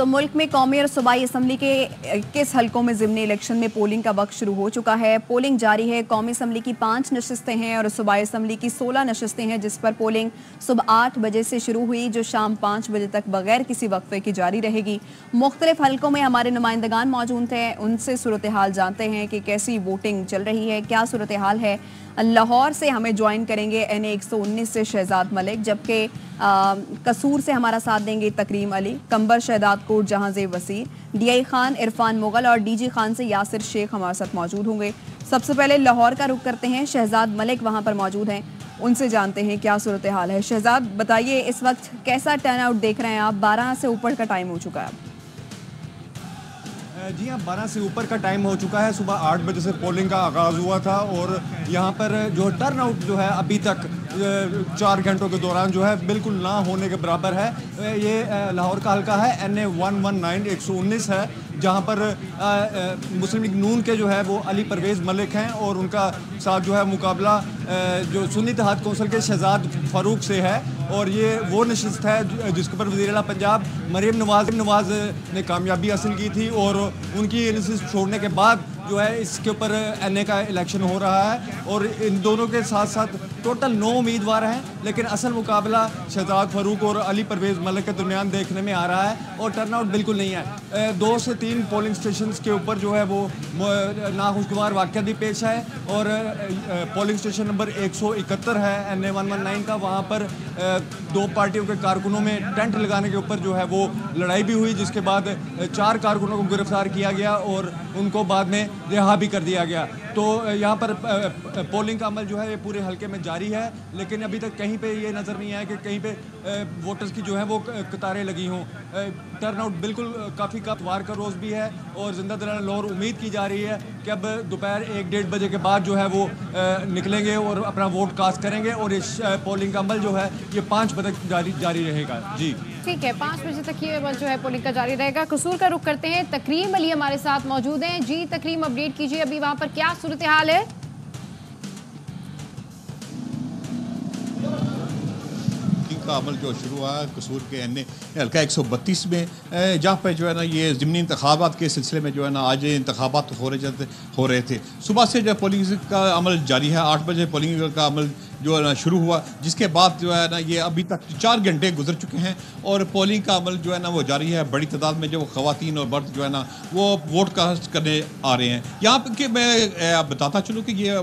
तो मुल्क में कौमी और सूबाई असम्बली के 21 हलकों में ज़िमनी इलेक्शन में पोलिंग का वक्त शुरू हो चुका है। पोलिंग जारी है। कौमी असम्बली की 5 नशिस्तें हैं और सूबाई असम्बली की 16 नशिस्तें हैं, जिस पर पोलिंग सुबह 8 बजे से शुरू हुई, जो शाम 5 बजे तक बगैर किसी वक्फे की जारी रहेगी। मुख्तलिफ हलकों में हमारे नुमाइंदगान मौजूद हैं, उनसे सूरत हाल जानते हैं कि कैसी वोटिंग चल रही है, क्या सूरत हाल है। लाहौर से हमें ज्वाइन करेंगे NA 119 से शहजाद मलिक, जबकि कसूर से हमारा साथ देंगे तकरीम अली, कंबर शहदाद कोट जहांजेब वसीर, DI खान इरफान मुगल और DG खान से यासिर शेख हमारे साथ मौजूद होंगे। सबसे पहले लाहौर का रुख करते हैं, शहजाद मलिक वहां पर मौजूद हैं, उनसे जानते हैं क्या सूरत हाल है। शहजाद बताइए, इस वक्त कैसा टर्न आउट देख रहे हैं आप? 12 से ऊपर का टाइम हो चुका है। जी हाँ, 12 से ऊपर का टाइम हो चुका है। सुबह 8 बजे से पोलिंग का आगाज़ हुआ था और यहाँ पर जो टर्न आउट जो है अभी तक 4 घंटों के दौरान जो है बिल्कुल ना होने के बराबर है। ये लाहौर का हल्का है, NA 119 119 है, जहाँ पर मुस्लिम लीग नून के जो है वो अली परवेज़ मलिक हैं और उनका साथ जो है मुकाबला जो सुन्नी इत्तेहाद कौंसिल के शहजाद फारूक से है। और ये वो नशिस्त है जिसके ऊपर वज़ीर आला पंजाब मरीम नवाज़ ने कामयाबी हासिल की थी और उनकी नशिस्त छोड़ने के बाद जो है इसके ऊपर NA का इलेक्शन हो रहा है। और इन दोनों के साथ साथ टोटल 9 उम्मीदवार हैं, लेकिन असल मुकाबला शहजाद फारूक और अली परवेज़ मलिक के दरमियान देखने में आ रहा है और टर्नआउट बिल्कुल नहीं है। 2 से 3 पोलिंग स्टेशन के ऊपर जो है वो नाखुशगवार वाक़या भी पेश है और पोलिंग स्टेशन नंबर 171 है NA 119 का, वहाँ पर 2 पार्टियों के कारकुनों में टेंट लगाने के ऊपर जो है वो लड़ाई भी हुई, जिसके बाद 4 कारकुनों को गिरफ्तार किया गया और उनको बाद में रिहा भी कर दिया गया। तो यहाँ पर पोलिंग का अमल जो है ये पूरे हल्के में जारी है, लेकिन अभी तक कहीं पे ये नज़र नहीं आया कि कहीं पे वोटर्स की जो है वो कतारें लगी हों। टर्नआउट बिल्कुल काफ़ी इतवार का रोज़ भी है और जिंदा दिलाना लाहौर उम्मीद की जा रही है कि अब दोपहर 1-1:30 बजे के बाद जो है वो निकलेंगे और अपना वोट कास्ट करेंगे और इस पोलिंग का अमल जो है ये 5 बजे तक जारी रहेगा। जी ठीक है, 5 बजे तक ये अमल जो है पोलिंग का जारी रहेगा। कसूर का रुख करते हैं, तकरीम अली हमारे साथ मौजूद हैं। जी तकरीम, अपडेट कीजिए, अभी वहां पर क्या सूरत हाल है? का अमल जो शुरू हुआ कसूर के NA हल्का 132 में, जहाँ पर जो है ना ये ज़िमनी इंतखाबात के सिलसिले में जो है ना आज इंतखाबात हो रहे थे। सुबह से जो पोलिंग का अमल जारी है, 8 बजे पोलिंग का अमल जो है ना शुरू हुआ, जिसके बाद जो है ना ये अभी तक 4 घंटे गुजर चुके हैं और पोलिंग का अमल जो है ना वो जारी है। बड़ी तादाद में जो ख़वातीन और मर्द जो है ना वो वोट कास्ट करने आ रहे हैं। यहाँ पर कि मैं बताता चलूँ कि ये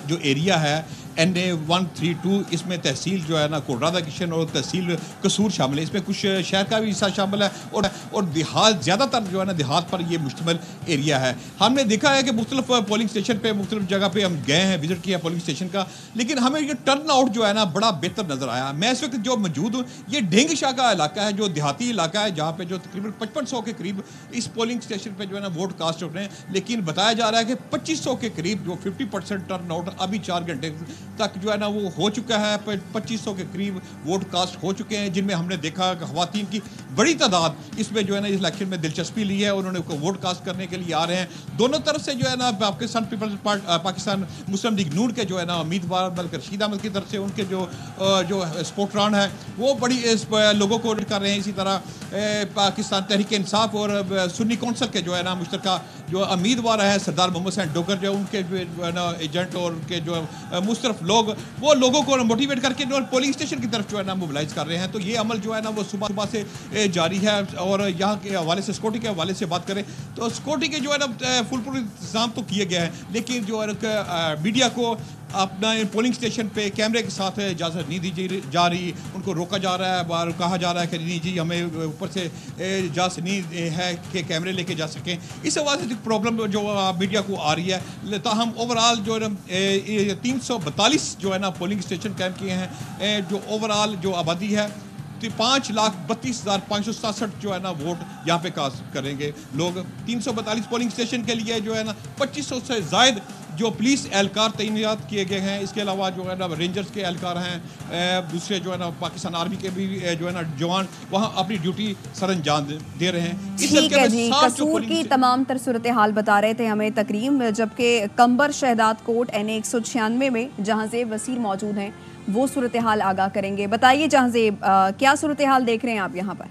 जो एरिया है NA 132, इसमें तहसील जो है ना कोटरादा किशन और तहसील कसूर शामिल है। इसमें कुछ शहर का भी हिस्सा शामिल है और देहात ज़्यादातर जो है ना देहात पर ये मुश्तमिल एरिया है। हमने देखा है कि मुख्तलिफ पोलिंग स्टेशन पे मुख्तलिफ जगह पे हम गए हैं, विजिट किया पोलिंग स्टेशन का, लेकिन हमें ये टर्न आउट जो है ना बड़ा बेहतर नज़र आया। मैं इस वक्त जो मौजूद हूँ ये ढेंग शाह का इलाका है, जो देहाती इलाका है, जहाँ पे जो तकरीबन 5500 के करीब इस पोलिंग स्टेशन पर जो है ना वोट कास्ट हो रहे हैं। लेकिन बताया जा रहा है कि 2500 के करीब जो 50% टर्न आउट अभी 4 घंटे तक जो है ना वो हो चुका है। 2500 के करीब वोट कास्ट हो चुके हैं, जिनमें हमने देखा कि ख़वातीन की बड़ी तादाद इसमें जो है ना इस इलेक्शन में दिलचस्पी ली है। उन्होंने वोट कास्ट करने के लिए आ रहे हैं। दोनों तरफ से जो है ना पाकिस्तान मुस्लिम लीग नून के जो है ना उम्मीदवार बल्कि रशीद अहमद की तरफ से उनके जो सपोर्टरान है वो बड़ी लोगों को कर रहे हैं। इसी तरह पाकिस्तान तहरीक इंसाफ और सुन्नी कौंसिल के जो है ना मुश्तरका जो उम्मीदवार हैं सरदार मोहम्मद हुसैन डोगर, जो उनके जो है ना एजेंट और उनके जो मुस्तरफ लोग वो लोगों को मोटिवेट करके पोलिंग स्टेशन की तरफ जो है ना मोबिलाइज कर रहे हैं। तो ये अमल जो है ना वो सुबह से जारी है। और यहाँ के हवाले से सिक्योरिटी के हवाले से बात करें तो सिक्योरिटी के जो है ना फुल इंतजाम तो किए गए हैं, लेकिन जो है मीडिया को अपना पोलिंग स्टेशन पे कैमरे के साथ इजाज़त नहीं दी जा रही, उनको रोका जा रहा है, बाहर कहा जा रहा है कि नहीं जी हमें ऊपर से इजाज़त नहीं है कि कैमरे लेके जा सकें। इस हवाले से प्रॉब्लम जो मीडिया को आ रही है। तो हम ओवरऑल जो है ना 342 जो है ना पोलिंग स्टेशन कैंप किए हैं। जो ओवरऑल जो आबादी है 5,32,567 जो है ना वोट यहाँ पे कास्ट करेंगे लोग। 342 पोलिंग स्टेशन के लिए जो है ना 2500 से ज़ायद जो पुलिस एहलकार तैनात किए गए हैं। इसके अलावा जो है ना रेंजर्स के एहलकार हैं, दूसरे जो है ना पाकिस्तान आर्मी के भी जो है ना जवान वहाँ अपनी ड्यूटी सरअंजाम दे रहे हैं। ठीक है जी, कसूर की तमाम तर सूरत हाल बता रहे थे हमें तकरीम, जबकि कंबर शहदाद कोट NA 196 में जहांजेब वसीर मौजूद हैं, वो सूरत हाल आगाह करेंगे। बताइए जहांजेब, क्या सूरत हाल देख रहे हैं आप यहाँ पर?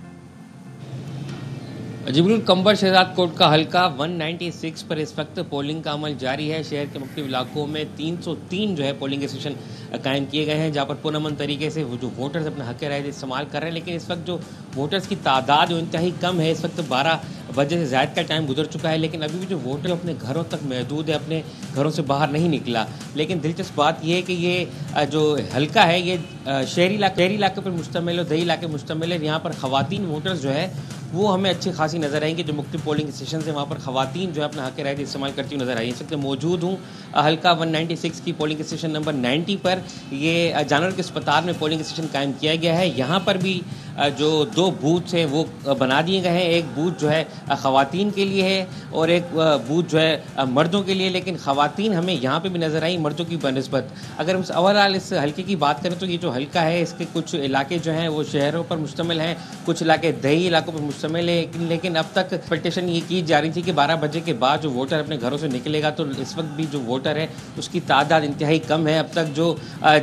जी बिल्कुल, कंबर शहजाद कोट का हल्का 196 पर इस वक्त पोलिंग का अमल जारी है। शहर के मुख्तलिफ इलाकों में 303 जो है पोलिंग स्टेशन कायम किए गए हैं, जहाँ पर पुरअमन तरीके से वो जो वोटर्स अपने हक़ राय इस्तेमाल कर रहे हैं। लेकिन इस वक्त जो वोटर्स की तादाद जो इंतहाई कम है, इस वक्त 12 बजे से ज़्यादा का टाइम गुजर चुका है, लेकिन अभी भी जो वोटर अपने घरों तक महदूद है, अपने घरों से बाहर नहीं निकला। लेकिन दिलचस्प बात यह है कि ये जो हल्का है ये शहरी इलाके पर मुश्तमिल और दही इलाके पर मुश्तमिल है। यहाँ पर ख़वातीन वोटर्स जो है वो हमें अच्छी खासी नज़र आएंगे। जो मुख्तलिफ पोलिंग स्टेशन है वहाँ पर ख़वातीन जो है अपना हक़ राय इस्तेमाल करती हुई नज़र आई। इस वक्त मौजूद हूँ हल्का 196 की पोलिंग स्टेशन नंबर 90 पर। ये जानवर के अस्पताल में पोलिंग स्टेशन कायम किया गया है। यहाँ पर भी जो 2 बूथ हैं वो बना दिए गए हैं। एक बूथ जो है ख़वातीन के लिए है और एक बूथ जो है मर्दों के लिए। लेकिन ख़वातीन हमें यहाँ पे भी नज़र आई मर्दों की बनस्बत। अगर हम ओवरऑल इस हल्के की बात करें तो ये जो हल्का है इसके कुछ इलाके जो हैं वो शहरों पर मुश्तमिल हैं, कुछ इलाके दही इलाकों पर मुश्तमिल है। लेकिन अब तक एक्सपेक्टेशन ये की जा रही थी कि 12 बजे के बाद जो वोटर अपने घरों से निकलेगा, तो इस वक्त भी जो वोटर है उसकी तादाद इंतहाई कम है। अब तक जो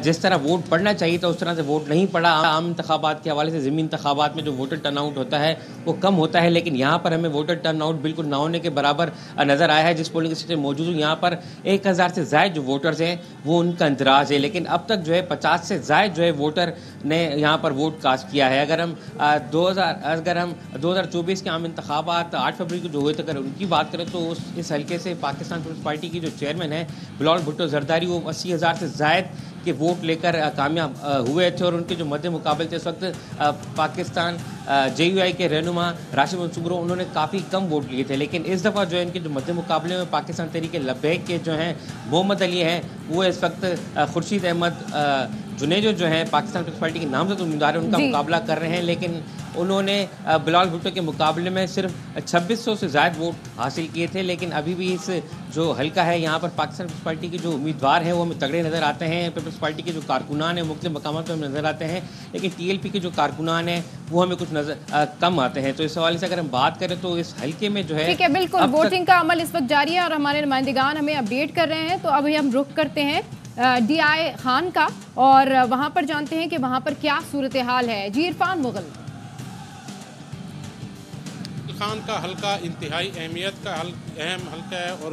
जिस तरह वोट पड़ना चाहिए था उस तरह से वोट नहीं पड़ा। आम इंतखाबात के हवाले से ज़मीनी इंतखाबात में जो वोटर टर्नआउट होता है वो कम होता है, लेकिन यहाँ पर हमें वोटर टर्नआउट बिल्कुल ना होने के बराबर नज़र आया है। जिस पोलिंग स्टेशन मौजूद हूँ यहाँ पर 1000 से ज़ायद जो वोटर्स हैं वो उनका इंतराज़ है। लेकिन अब तक जो है 50 से ज़ायद जो है वोटर ने यहाँ पर वोट कास्ट किया है। अगर हम 2024 के आम इंतखाबात 8 फरवरी को जो हुए थे अगर उनकी बात करें तो इस हल्के से पाकिस्तान पीपल्स पार्टी की जो चेयरमैन है बिलावल भुट्टो जरदारी, वो 80,000 से ज़ायद के वोट लेकर कामयाब हुए थे। और उनके जो मध्य मुकाबले थे इस वक्त पाकिस्तान JUI के रहनुमा राशिद मंसूर, उन्होंने काफ़ी कम वोट लिए थे। लेकिन इस दफ़ा जो है इनके जो मध्य मुकाबले में पाकिस्तान तहरीक लब्बैक के जो हैं मोहम्मद अली हैं, वो इस वक्त खुर्शीद अहमद जुनेजो जो है पाकिस्तान पीपल्स पार्टी के नामजद उम्मीदवार है, उनका मुकाबला कर रहे हैं। लेकिन उन्होंने बिलावल भुट्टो के मुकाबले में सिर्फ 2600 से ज़्यादा वोट हासिल किए थे। लेकिन अभी भी इस जो हल्का है यहाँ पर पाकिस्तान पीपल्स पार्टी के जो उम्मीदवार हैं वो हमें तगड़े नज़र आते हैं। पीपल्स पार्टी के जो कारकुनान हैं मुख्तलिफ मकामात पर हमें नज़र आते हैं, लेकिन TLP के जो कारकुनान हैं वो हमें कुछ नज़र कम आते हैं। तो इस हवाले से अगर हम बात करें तो इस हल्के में जो है ठीक है, बिल्कुल वोटिंग का अमल इस वक्त जारी है और हमारे नुमाइंदगान हमें अपडेट कर रहे हैं। तो अभी हम रुख करते हैं DI खान का और वहाँ पर जानते हैं कि वहाँ पर क्या सूरत हाल है। जी इरफान मुगल। खान का हल्का इंतहाई अहमियत का अहम हल्का है और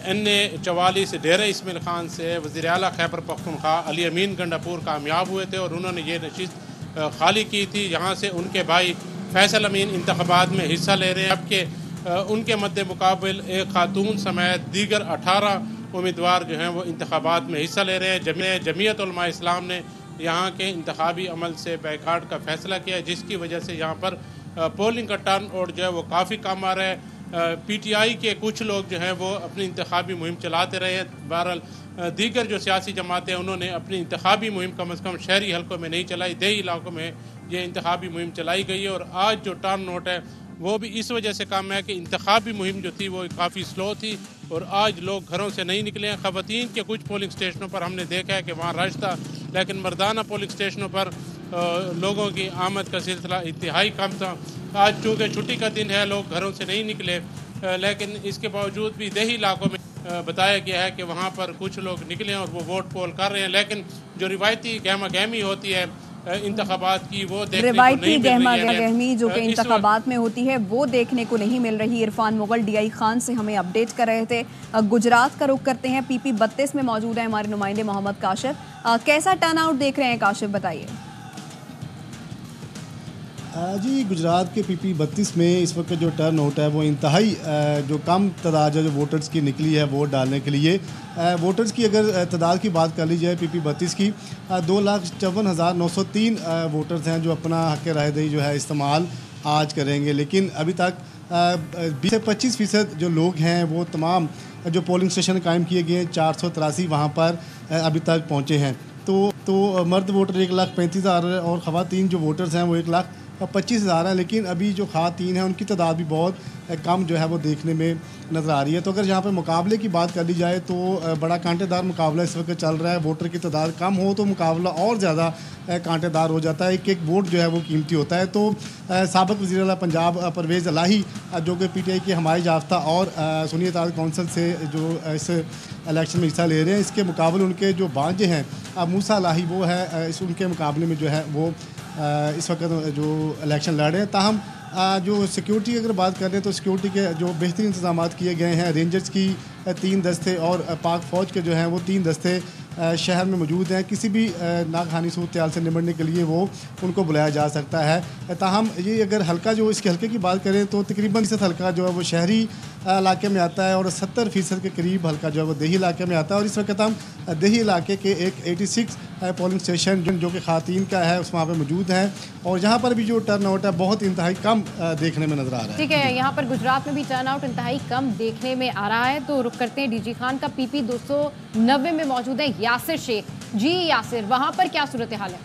NA44 डेरा इस्माइल खान से वज़ीर आला खैबर पख्तूनख्वा अली अमीन गंडापुर कामयाब हुए थे और उन्होंने ये नशिस्त खाली की थी। यहाँ से उनके भाई फैसल अमीन इंतखाबात में हिस्सा ले रहे हैं। जबकि उनके मद्दे मुकाबिल एक खातून समेत दीगर 18 उम्मीदवार जो हैं वो इंतखाबात में हिस्सा ले रहे हैं। जमीयत उलमा इस्लाम ने यहाँ के इंतखाबी अमल से बैकाट का फैसला किया है, जिसकी वजह से यहाँ पर पोलिंग का टर्न आउट जो है वो काफ़ी कम आ रहा है। PTI के कुछ लोग जो हैं वो अपनी इंतखाबी मुहिम चलाते रहे हैं। बहरहाल दीगर जो सियासी जमातें हैं उन्होंने अपनी इंतखाबी मुहिम कम अज़ कम शहरी हल्कों में नहीं चलाई, देही इलाकों में ये इंतखाबी मुहिम चलाई गई है। और आज जो टर्न आउट है वो भी इस वजह से कम है कि इंतखाबी मुहिम जो थी वो काफ़ी स्लो थी और आज लोग घरों से नहीं निकले हैं। ख़वातीन के कुछ पोलिंग स्टेशनों पर हमने देखा है कि वहाँ रश था, लेकिन मर्दाना पोलिंग स्टेशनों पर लोगों की आमद का सिलसिला इंतहाई कम था। आज चूँकि छुट्टी का दिन है लोग घरों से नहीं निकले, लेकिन इसके बावजूद भी देही इलाकों में बताया गया है कि वहाँ पर कुछ लोग निकले और वो वोट पोल कर रहे हैं। लेकिन जो रिवायती गहमा गहमी होती है इंतखाबात की वो देखने को नहीं मिल रही है। गहमी जो कि इंतखाबात में होती है वो देखने को नहीं मिल रही। इरफान मुगल DI खान से हमें अपडेट कर रहे थे। गुजरात का रुख करते हैं। PP 32 में मौजूद है हमारे नुमाइंदे मोहम्मद काशिफ। कैसा टर्न आउट देख रहे हैं काशिफ, बताइए। जी गुजरात के PP 32 में इस वक्त जो टर्न आउट है वो इंतहाई जो कम तादाद जो वोटर्स की निकली है वोट डालने के लिए। वोटर्स की अगर तादाद की बात कर ली जाए PP 32 की 2,54,903 वोटर्स हैं जो अपना हक़ रायदही जो है इस्तेमाल आज करेंगे। लेकिन अभी तक 20 से 25% जो लोग हैं वो तमाम जो पोलिंग स्टेशन कायम किए गए हैं 483 वहाँ पर अभी तक पहुँचे हैं। तो मर्द वोटर 1,35,000 और ख़वातीन जो वोटर्स हैं वो 1,25,000 है। लेकिन अभी जो ख़वातीन हैं उनकी तादाद भी बहुत कम जो है वो देखने में नज़र आ रही है। तो अगर यहाँ पे मुकाबले की बात कर ली जाए तो बड़ा कांटेदार मुकाबला इस वक्त चल रहा है। वोटर की तादाद कम हो तो मुकाबला और ज़्यादा कांटेदार हो जाता है। एक एक वोट जो है वो कीमती होता है। तो साबिक़ वज़ीर आला पंजाब परवेज़ इलाही जो कि PTI के हमारे याफ्ता और सुन्नी इत्तेहाद कौंसिल से जो इस इलेक्शन में हिस्सा ले रहे हैं, इसके मुकाबले उनके जो भांजे हैं मूसा इलाही वो है उनके मुकाबले में जो है वो इस वक्त जो इलेक्शन लड़ रहे हैं। ताहम जो सिक्योरिटी अगर बात करें तो सिक्योरिटी के जो बेहतरीन इंतजाम किए गए हैं। रेंजर्स की 3 दस्ते और पाक फ़ौज के जो हैं वो 3 दस्ते शहर में मौजूद हैं। किसी भी नागहानी सूरत से निपटने के लिए वो उनको बुलाया जा सकता है। ताहम ये अगर हल्का जो इसके हल्के की बात करें तो तकरीबन 20% हल्का जो है वो शहरी इलाके में आता है और 70% के करीब हल्का जो है वो देही इलाके में आता है। और इस वक्त हम देही इलाके के एक 86 पोलिंग स्टेशन जो कि ख़वातीन का है उस वहाँ पर मौजूद हैं और यहाँ पर भी जो टर्न आउट है बहुत इंतहाई कम देखने में नज़र आ रहा है। ठीक है, यहाँ पर गुजरात में भी टर्न आउट इंतहाई कम देखने में आ रहा है। तो रुक करते हैं डीजी खान का। PP 290 में मौजूद है यासिर शेख। जी यासिर, वहाँ पर क्या सूरत हाल है?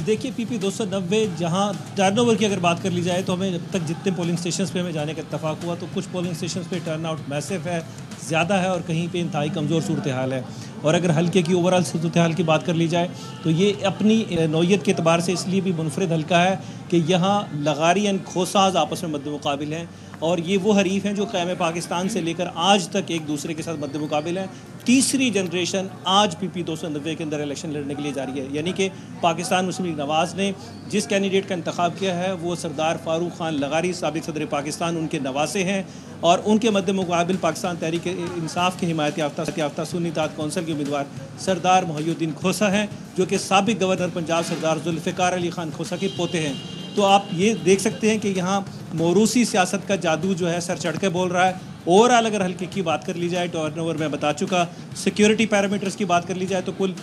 देखिए PP 290 जहां टर्नओवर की अगर बात कर ली जाए तो हमें अब तक जितने पोलिंग स्टेशंस पे हमें जाने का इत्तफाक हुआ तो कुछ पोलिंग स्टेशंस पे टर्न आउट मैसिव है, ज़्यादा है और कहीं पे इंतहाई कमज़ोर सूरत हाल है। और अगर हल्के की ओवरऑल सूरत हाल की बात कर ली जाए तो ये अपनी नौयत के अतबार से इसलिए भी मुनफरिद हल्का है कि यहाँ लगारी एंड खोसाज आपस में मद्दे मुकाबिल हैं और ये वो हरीफ हैं जो क़याम पाकिस्तान से लेकर आज तक एक दूसरे के साथ मद्दे मुकाबिल हैं। तीसरी जनरेशन आज PP 290 के अंदर इलेक्शन लड़ने के लिए जा रही है, यानी कि पाकिस्तान मुस्लिम लीग नवाज़ ने जिस कैंडिडेट का इंतखाब किया है वो सरदार फारूक खान लगारी साबिक सदर पाकिस्तान उनके नवासे हैं और उनके मद्दे मुकाबिल पाकिस्तान तहरीक इंसाफ के हिमायत याफ्ता सुन्नी इत्तेहाद कौंसिल के उम्मीदवार सरदार मोहिउद्दीन खोसा हैं जो कि साबिक गवर्नर पंजाब सरदार जुल्फ़िकार अली खान खोसा के पोते हैं। तो आप ये देख सकते हैं कि यहाँ मौरूसी सियासत का जादू जो है सर चढ़ के बोल रहा है। ओवरऑल अगर हल्के की बात कर ली जाए टर्नओवर में बता चुका, सिक्योरिटी पैरामीटर्स की बात कर ली जाए तो कुल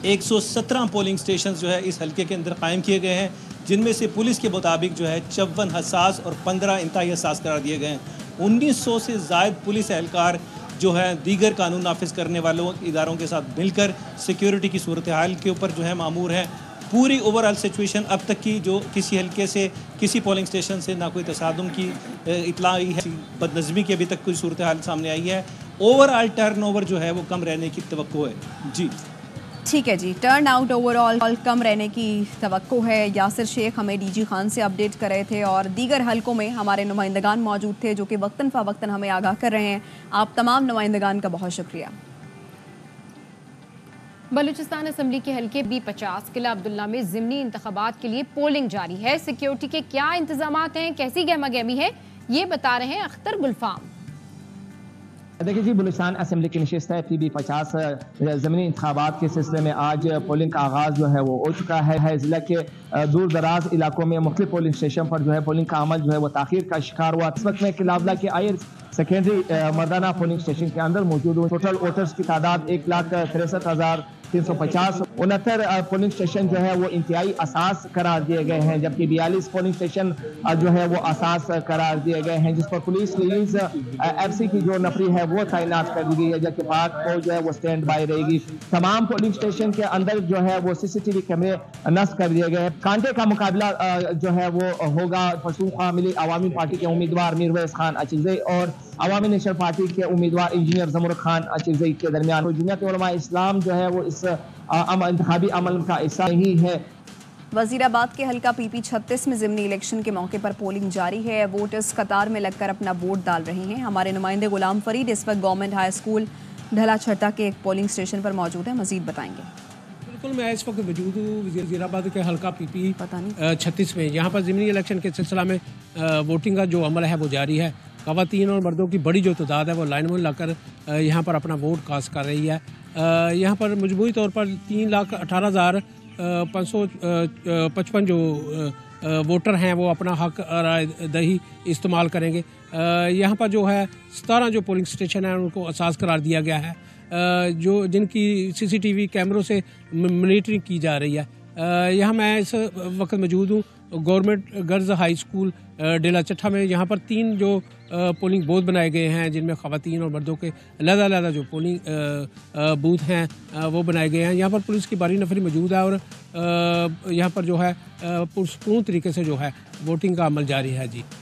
117 पोलिंग स्टेशन जो है इस हल्के के अंदर कायम किए गए हैं, जिनमें से पुलिस के मुताबिक जो है 54 हसास और 15 इंतहाई हसास करार दिए गए हैं। 1900 से ज़ायद पुलिस एहलकार जो है दीगर कानून नाफिज करने वालों इदारों के साथ मिलकर सिक्योरिटी की सूरत हाल के ऊपर जो है मामूर है। पूरी ओवरऑल सिचुएशन अब तक की जो किसी हल्के से किसी पोलिंग स्टेशन से ना कोई तसादुम की इतला आई है, बदनज़मी की अभी तक कोई सूरत हाल सामने आई है। ओवरऑल टर्नओवर जो है वो कम रहने की तवक्को है। जी ठीक है जी, टर्न आउट ओवरऑल कम रहने की तवक्को है। यासिर शेख हमें डीजी खान से अपडेट कर रहे थे और दीगर हलकों में हमारे नुमाइंदगान मौजूद थे जो कि वक्तन फ़वक्तन हमें आगाह कर रहे हैं। आप तमाम नुमाइंदगान का बहुत शुक्रिया। बलूचिस्तान असम्बली के हल्के B50 किला अब्दुल्ला में ज़िमनी इंतखाबात के लिए पोलिंग जारी है। सिक्योरिटी के क्या इंतजामात हैं, कैसी गहमा गहमी है, ये बता रहे हैं अख्तर गुलफाम। देखिए जी, बलूचिस्तान असम्बली की नशिस्त है PB50 ज़मीनी इंतखाबात के सिलसिले में आज पोलिंग का आगाज़ जो है वो हो चुका है। ज़िला के दूर दराज इलाकों में मुख्तलिफ पोलिंग स्टेशन पर जो है पोलिंग का अमल जो है वो ताख़ीर का शिकार हुआ। इस वक्त में किला अब्दुल्ला के आयर सेकेंडरी मर्दाना पोलिंग स्टेशन के अंदर मौजूद हूँ। टोटल वोटर्स की तादाद 1,63,350। 69 पोलिंग स्टेशन जो है वो इंतहाई असास करार दिए गए हैं, जबकि 42 पोलिंग स्टेशन जो है वो असास करार दिए गए हैं, जिस पर पुलिस रिलीज FC की जो नफरी है वो तैनात कर दी गई है, जबकि पाक फौज जो है वो स्टैंड बाई रहेगी। तमाम पोलिंग स्टेशन के अंदर जो है वो CCTV कैमरे नस्ब कर दिए गए हैं। कांटे का मुकाबला जो है वो होगा पशूखा मिली अवामी पार्टी के उम्मीदवार मीरवैस खान अचीज़ई और अवामी नेशनल पार्टी के उम्मीदवार इंजीनियर जमूर खान अचीज़ई के दरमियान। जमीयत उलमा इस्लाम जो है वो इस इंतखाबी अमल का हिस्सा नहीं है। वजीराबाद के हल्का PP36 में ज़िमनी इलेक्शन के मौके पर पोलिंग जारी है। वोटर्स कतार में लगकर अपना वोट डाल रहे हैं। हमारे नुमाइंदे गुलाम फरीद इस वक्त गवर्नमेंट हाई स्कूल ढला छट्टा के एक पोलिंग स्टेशन पर मौजूद है, मजीद बताएंगे। बिल्कुल, मैं इस वक्त मौजूद हूँ वजीराबाद के हल्का PP36 में। यहाँ पर ज़िमनी इलेक्शन के सिलसिला में वोटिंग का जो अमल है वो जारी है। ख़वातीन और मर्दों की बड़ी जो तादाद है वो लाइन में लाकर यहाँ पर अपना वोट कास्ट कर रही है। यहाँ पर मजबूरी तौर पर 3,18,555 जो वोटर हैं वो अपना हक राय दही इस्तेमाल करेंगे। यहाँ पर जो है 17 जो पोलिंग स्टेशन हैं उनको असास करार दिया गया है, जो जिनकी CCTV कैमरों से मॉनिटरिंग की जा रही है। यहाँ मैं इस वक्त मौजूद हूँ गवर्नमेंट गर्ल्स हाई स्कूल डेला चट्ठा में। यहाँ पर 3 जो पोलिंग बूथ बनाए गए हैं जिनमें ख़वातीन और मर्दों के अलग-अलग जो पोलिंग बूथ हैं वो बनाए गए हैं। यहाँ पर पुलिस की भारी नफरी मौजूद है और यहाँ पर जो है पुरसकून तरीके से जो है वोटिंग का अमल जारी है। जी।